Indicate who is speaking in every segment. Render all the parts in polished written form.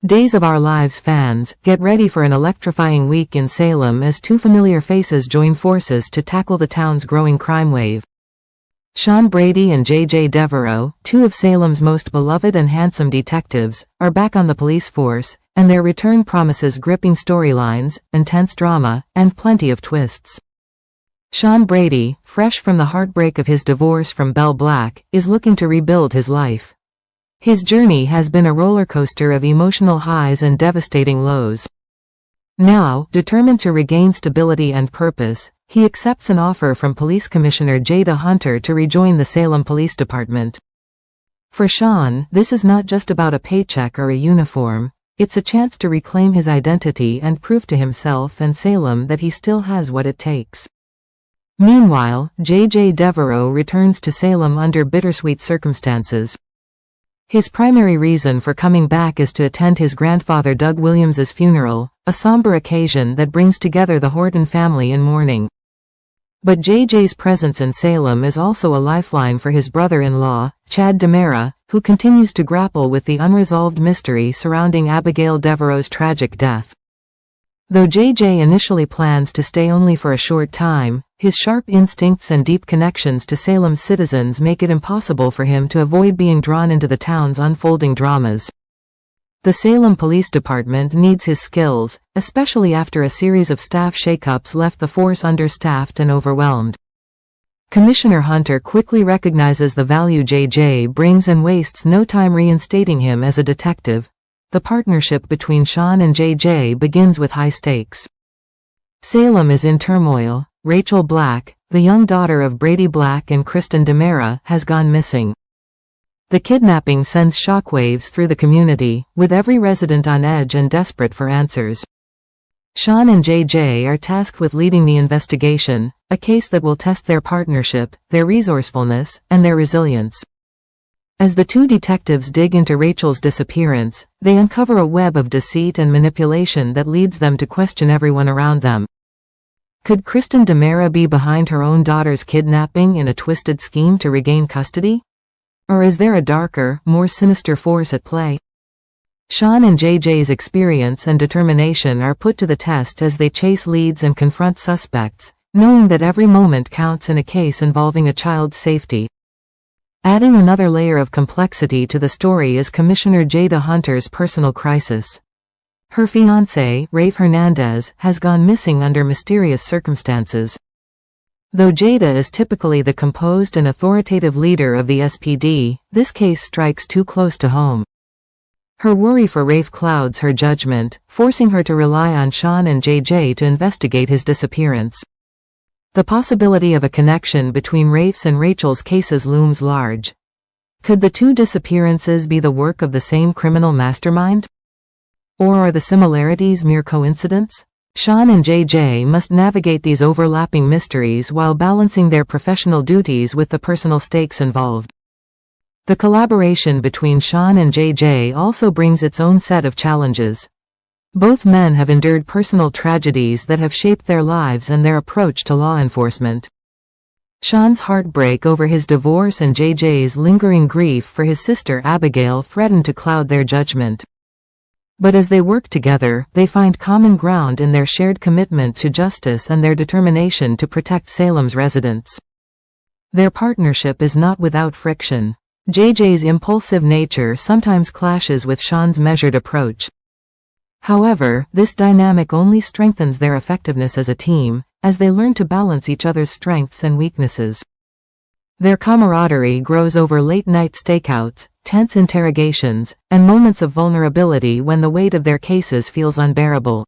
Speaker 1: Days of Our Lives fans, get ready for an electrifying week in Salem as two familiar faces join forces to tackle the town's growing crime wave. Shawn Brady and Deveraux, two of Salem's most beloved and handsome detectives, are back on the police force, and their return promises gripping storylines, intense drama, and plenty of twists. Shawn Brady, fresh from the heartbreak of his divorce from Belle Black, is looking to rebuild his life. His journey has been a roller coaster of emotional highs and devastating lows. Now, determined to regain stability and purpose, he accepts an offer from Police Commissioner Jada Hunter to rejoin the Salem Police Department. For Shawn, this is not just about a paycheck or a uniform, it's a chance to reclaim his identity and prove to himself and Salem that he still has what it takes. Meanwhile, Deveraux returns to Salem under bittersweet circumstances. His primary reason for coming back is to attend his grandfather Doug Williams's funeral, a somber occasion that brings together the Horton family in mourning. But JJ's presence in Salem is also a lifeline for his brother-in-law, DiMera, who continues to grapple with the unresolved mystery surrounding Abigail Deveraux's tragic death. Though JJ initially plans to stay only for a short time, his sharp instincts and deep connections to Salem's citizens make it impossible for him to avoid being drawn into the town's unfolding dramas. The Salem Police Department needs his skills, especially after a series of staff shakeups left the force understaffed and overwhelmed. Commissioner Hunter quickly recognizes the value JJ brings and wastes no time reinstating him as a detective. The partnership between Shawn and JJ begins with high stakes. Salem is in turmoil. Rachel Black, the young daughter of Brady Black and DiMera, has gone missing. The kidnapping sends shockwaves through the community, with every resident on edge and desperate for answers. Shawn and JJ are tasked with leading the investigation, a case that will test their partnership, their resourcefulness, and their resilience. As the two detectives dig into Rachel's disappearance, they uncover a web of deceit and manipulation that leads them to question everyone around them. Could DiMera be behind her own daughter's kidnapping in a twisted scheme to regain custody? Or is there a darker, more sinister force at play? Shawn and JJ's experience and determination are put to the test as they chase leads and confront suspects, knowing that every moment counts in a case involving a child's safety. Adding another layer of complexity to the story is Commissioner Jada Hunter's personal crisis. Her fiancé, Rafe Hernandez, has gone missing under mysterious circumstances. Though Jada is typically the composed and authoritative leader of the SPD, this case strikes too close to home. Her worry for Rafe clouds her judgment, forcing her to rely on Shawn and JJ to investigate his disappearance. The possibility of a connection between Rafe's and Rachel's cases looms large. Could the two disappearances be the work of the same criminal mastermind? Or are the similarities mere coincidence? Shawn and JJ must navigate these overlapping mysteries while balancing their professional duties with the personal stakes involved. The collaboration between Shawn and JJ also brings its own set of challenges. Both men have endured personal tragedies that have shaped their lives and their approach to law enforcement. Shawn's heartbreak over his divorce and JJ's lingering grief for his sister Abigail threaten to cloud their judgment. But as they work together, they find common ground in their shared commitment to justice and their determination to protect Salem's residents. Their partnership is not without friction. JJ's impulsive nature sometimes clashes with Shawn's measured approach. However, this dynamic only strengthens their effectiveness as a team, as they learn to balance each other's strengths and weaknesses. Their camaraderie grows over late-night stakeouts, tense interrogations, and moments of vulnerability when the weight of their cases feels unbearable.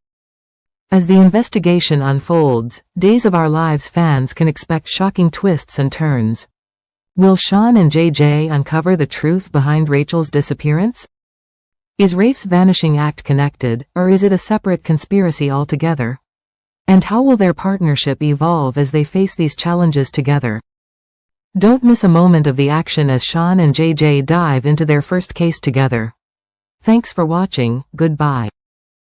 Speaker 1: As the investigation unfolds, Days of Our Lives fans can expect shocking twists and turns. Will Shawn and JJ uncover the truth behind Rachel's disappearance? Is Rafe's vanishing act connected, or is it a separate conspiracy altogether? And how will their partnership evolve as they face these challenges together? Don't miss a moment of the action as Shawn and JJ dive into their first case together. Thanks for watching, goodbye.